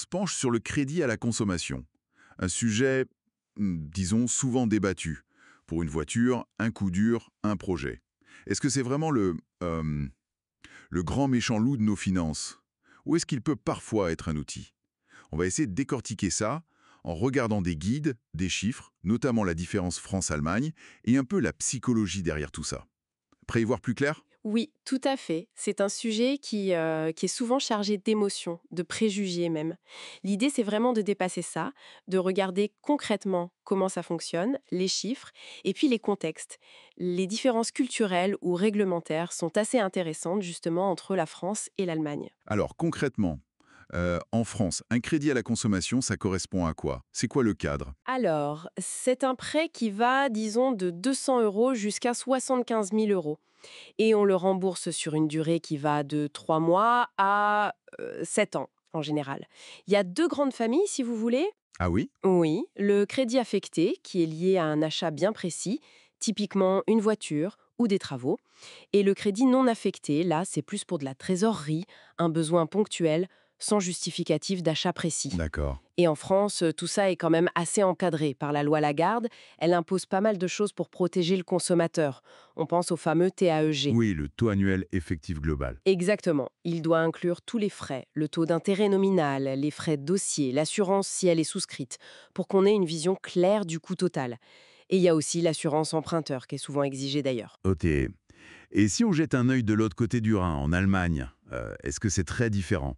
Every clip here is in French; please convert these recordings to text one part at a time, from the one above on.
se penche sur le crédit à la consommation. Un sujet, disons, souvent débattu. Pour une voiture, un coup dur, un projet. Est-ce que c'est vraiment le grand méchant loup de nos finances? Ou est-ce qu'il peut parfois être un outil? On va essayer de décortiquer ça en regardant des guides, des chiffres, notamment la différence France-Allemagne, et un peu la psychologie derrière tout ça. Prêt à y voir plus clair? Oui, tout à fait. C'est un sujet qui est souvent chargé d'émotions, de préjugés même. L'idée, c'est vraiment de dépasser ça, de regarder concrètement comment ça fonctionne, les chiffres, et puis les contextes. Les différences culturelles ou réglementaires sont assez intéressantes justement entre la France et l'Allemagne. Alors concrètement, en France, un crédit à la consommation, ça correspond à quoi? C'est quoi le cadre? Alors, c'est un prêt qui va, disons, de 200 euros jusqu'à 75 000 euros. Et on le rembourse sur une durée qui va de 3 mois à 7 ans en général. Il y a deux grandes familles, si vous voulez. Ah oui? Oui, le crédit affecté, qui est lié à un achat bien précis, typiquement une voiture ou des travaux. Et le crédit non affecté, là, c'est plus pour de la trésorerie, un besoin ponctuel, sans justificatif d'achat précis. D'accord. Et en France, tout ça est quand même assez encadré par la loi Lagarde. Elle impose pas mal de choses pour protéger le consommateur. On pense au fameux TAEG. Oui, le taux annuel effectif global. Exactement. Il doit inclure tous les frais, le taux d'intérêt nominal, les frais de dossier, l'assurance si elle est souscrite, pour qu'on ait une vision claire du coût total. Et il y a aussi l'assurance emprunteur, qui est souvent exigée d'ailleurs. Ok. Et si on jette un œil de l'autre côté du Rhin, en Allemagne, est-ce que c'est très différent?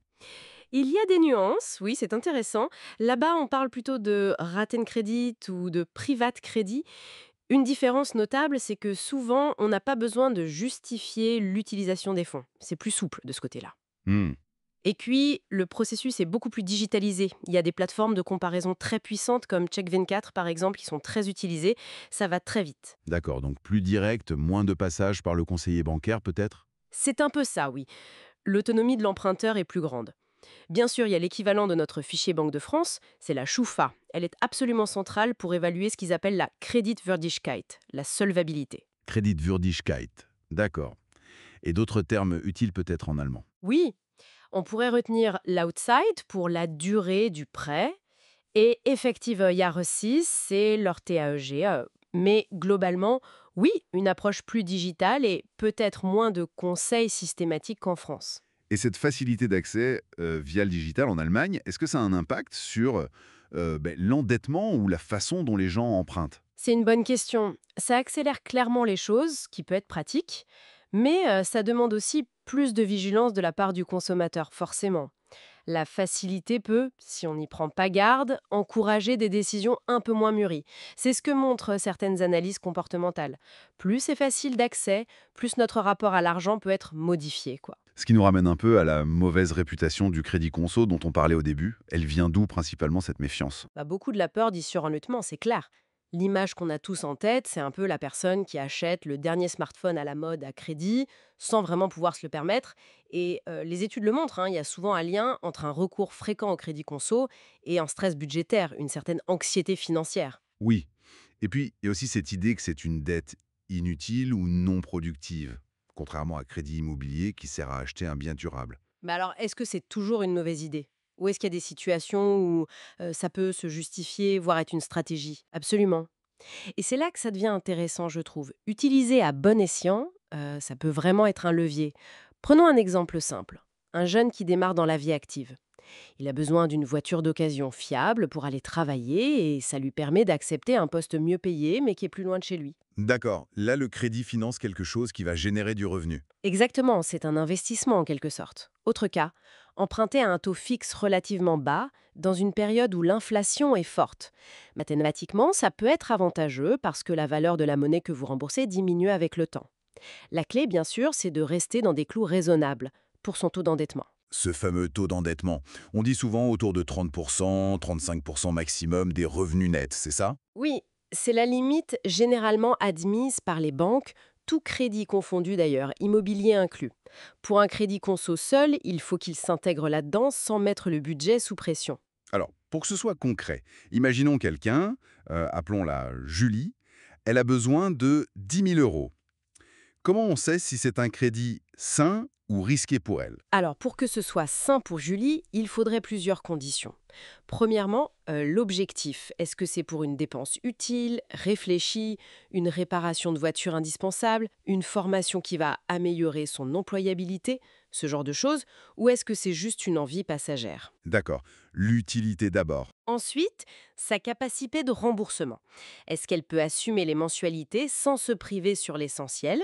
Il y a des nuances, oui, c'est intéressant. Là-bas, on parle plutôt de Ratenkredit ou de Privatkredit. Une différence notable, c'est que souvent, on n'a pas besoin de justifier l'utilisation des fonds. C'est plus souple de ce côté-là. Hmm. Et puis, le processus est beaucoup plus digitalisé. Il y a des plateformes de comparaison très puissantes comme Check24 par exemple qui sont très utilisées. Ça va très vite. D'accord, donc plus direct, moins de passage par le conseiller bancaire peut-être? C'est un peu ça, oui. L'autonomie de l'emprunteur est plus grande. Bien sûr, il y a l'équivalent de notre fichier Banque de France, c'est la Choufa. Elle est absolument centrale pour évaluer ce qu'ils appellent la Kreditwürdigkeit, la solvabilité. Kreditwürdigkeit. D'accord. Et d'autres termes utiles peut-être en allemand. Oui, on pourrait retenir l'outside pour la durée du prêt et effective Jahreszinsd, c'est leur TAEG. Mais globalement, oui, une approche plus digitale et peut-être moins de conseils systématiques qu'en France. Et cette facilité d'accès via le digital en Allemagne, est-ce que ça a un impact sur l'endettement ou la façon dont les gens empruntent? C'est une bonne question. Ça accélère clairement les choses, ce qui peut être pratique, mais ça demande aussi plus de vigilance de la part du consommateur, forcément. La facilité peut, si on n'y prend pas garde, encourager des décisions un peu moins mûries. C'est ce que montrent certaines analyses comportementales. Plus c'est facile d'accès, plus notre rapport à l'argent peut être modifié, quoi. Ce qui nous ramène un peu à la mauvaise réputation du crédit conso dont on parlait au début. Elle vient d'où principalement cette méfiance? Bah, beaucoup de la peur dit surendettement, c'est clair. L'image qu'on a tous en tête, c'est un peu la personne qui achète le dernier smartphone à la mode à crédit, sans vraiment pouvoir se le permettre. Et les études le montrent, hein, il y a souvent un lien entre un recours fréquent au crédit conso et un stress budgétaire, une certaine anxiété financière. Oui. Et puis, il y a aussi cette idée que c'est une dette inutile ou non productive, contrairement à crédit immobilier qui sert à acheter un bien durable. Mais alors, est-ce que c'est toujours une mauvaise idée? Ou est-ce qu'il y a des situations où ça peut se justifier, voire être une stratégie? Absolument. Et c'est là que ça devient intéressant, je trouve. Utilisé à bon escient, ça peut vraiment être un levier. Prenons un exemple simple. Un jeune qui démarre dans la vie active. Il a besoin d'une voiture d'occasion fiable pour aller travailler et ça lui permet d'accepter un poste mieux payé mais qui est plus loin de chez lui. D'accord. Là, le crédit finance quelque chose qui va générer du revenu. Exactement, c'est un investissement en quelque sorte. Autre cas, emprunter à un taux fixe relativement bas dans une période où l'inflation est forte. Mathématiquement, ça peut être avantageux parce que la valeur de la monnaie que vous remboursez diminue avec le temps. La clé, bien sûr, c'est de rester dans des clous raisonnables pour son taux d'endettement. Ce fameux taux d'endettement. On dit souvent autour de 30%, 35% maximum des revenus nets, c'est ça? Oui, c'est la limite généralement admise par les banques, tout crédit confondu d'ailleurs, immobilier inclus. Pour un crédit conso seul, il faut qu'il s'intègre là-dedans sans mettre le budget sous pression. Alors, pour que ce soit concret, imaginons quelqu'un, appelons-la Julie, elle a besoin de 10 000 euros. Comment on sait si c'est un crédit sain ou risqué pour elle? Alors, pour que ce soit sain pour Julie, il faudrait plusieurs conditions. Premièrement, l'objectif. Est-ce que c'est pour une dépense utile, réfléchie, une réparation de voiture indispensable, une formation qui va améliorer son employabilité, ce genre de choses, ou est-ce que c'est juste une envie passagère? D'accord. L'utilité d'abord. Ensuite, sa capacité de remboursement. Est-ce qu'elle peut assumer les mensualités sans se priver sur l'essentiel?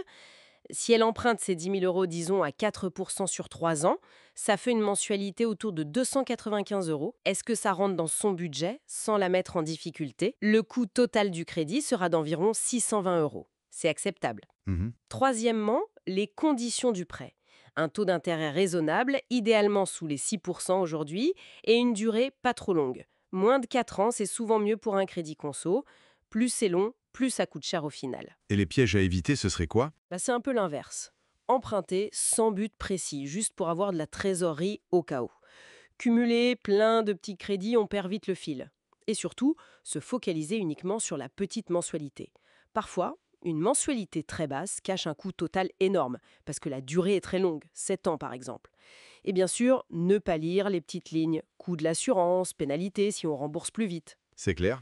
Si elle emprunte ses 10 000 euros, disons, à 4% sur 3 ans, ça fait une mensualité autour de 295 euros. Est-ce que ça rentre dans son budget sans la mettre en difficulté? Le coût total du crédit sera d'environ 620 euros. C'est acceptable. Mhm. Troisièmement, les conditions du prêt. Un taux d'intérêt raisonnable, idéalement sous les 6% aujourd'hui, et une durée pas trop longue. Moins de 4 ans, c'est souvent mieux pour un crédit conso. Plus c'est long, plus ça coûte cher au final. Et les pièges à éviter, ce serait quoi? C'est un peu l'inverse. Emprunter sans but précis, juste pour avoir de la trésorerie au cas où. Cumuler plein de petits crédits, on perd vite le fil. Et surtout, se focaliser uniquement sur la petite mensualité. Parfois, une mensualité très basse cache un coût total énorme, parce que la durée est très longue, 7 ans par exemple. Et bien sûr, ne pas lire les petites lignes, coût de l'assurance, pénalité si on rembourse plus vite. C'est clair.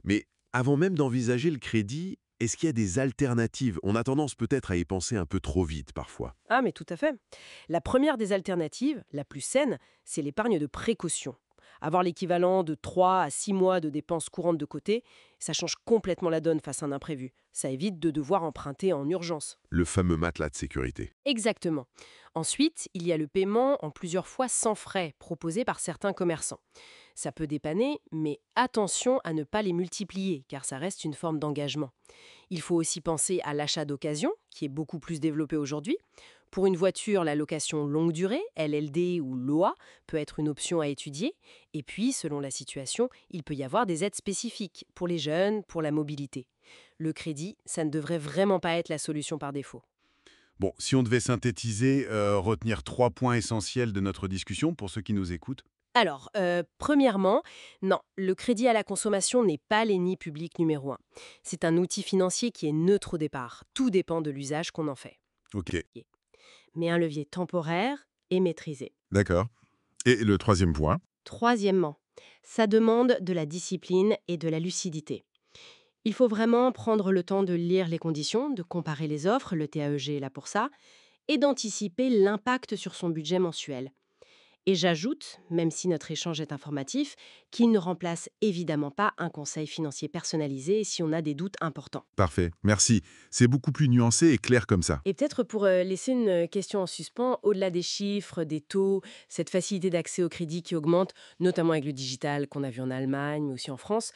Mais avant même d'envisager le crédit, est-ce qu'il y a des alternatives? On a tendance peut-être à y penser un peu trop vite parfois. Ah, mais tout à fait. La première des alternatives, la plus saine, c'est l'épargne de précaution. Avoir l'équivalent de 3 à 6 mois de dépenses courantes de côté, ça change complètement la donne face à un imprévu. Ça évite de devoir emprunter en urgence. Le fameux matelas de sécurité. Exactement. Ensuite, il y a le paiement en plusieurs fois sans frais proposé par certains commerçants. Ça peut dépanner, mais attention à ne pas les multiplier, car ça reste une forme d'engagement. Il faut aussi penser à l'achat d'occasion, qui est beaucoup plus développé aujourd'hui. Pour une voiture, la location longue durée, LLD ou LOA, peut être une option à étudier. Et puis, selon la situation, il peut y avoir des aides spécifiques pour les jeunes, pour la mobilité. Le crédit, ça ne devrait vraiment pas être la solution par défaut. Bon, si on devait synthétiser, retenir 3 points essentiels de notre discussion pour ceux qui nous écoutent. Alors, premièrement, non, le crédit à la consommation n'est pas l'ennemi public numéro un. C'est un outil financier qui est neutre au départ. Tout dépend de l'usage qu'on en fait. Ok, Mais un levier temporaire et maîtrisé. d'accord. Et le troisième point? Troisièmement, ça demande de la discipline et de la lucidité. Il faut vraiment prendre le temps de lire les conditions, de comparer les offres, le TAEG est là pour ça, et d'anticiper l'impact sur son budget mensuel. Et j'ajoute, même si notre échange est informatif, qu'il ne remplace évidemment pas un conseil financier personnalisé si on a des doutes importants. Parfait, merci. C'est beaucoup plus nuancé et clair comme ça. Et peut-être pour laisser une question en suspens, au-delà des chiffres, des taux, cette facilité d'accès au crédit qui augmente, notamment avec le digital qu'on a vu en Allemagne, mais aussi en France,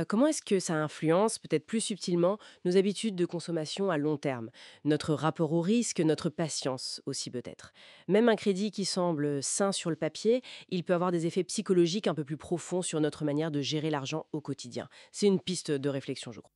comment est-ce que ça influence, peut-être plus subtilement, nos habitudes de consommation à long terme? Notre rapport au risque, notre patience aussi peut-être. Même un crédit qui semble sain sur le papier, il peut avoir des effets psychologiques un peu plus profonds sur notre manière de gérer l'argent au quotidien. C'est une piste de réflexion, je crois.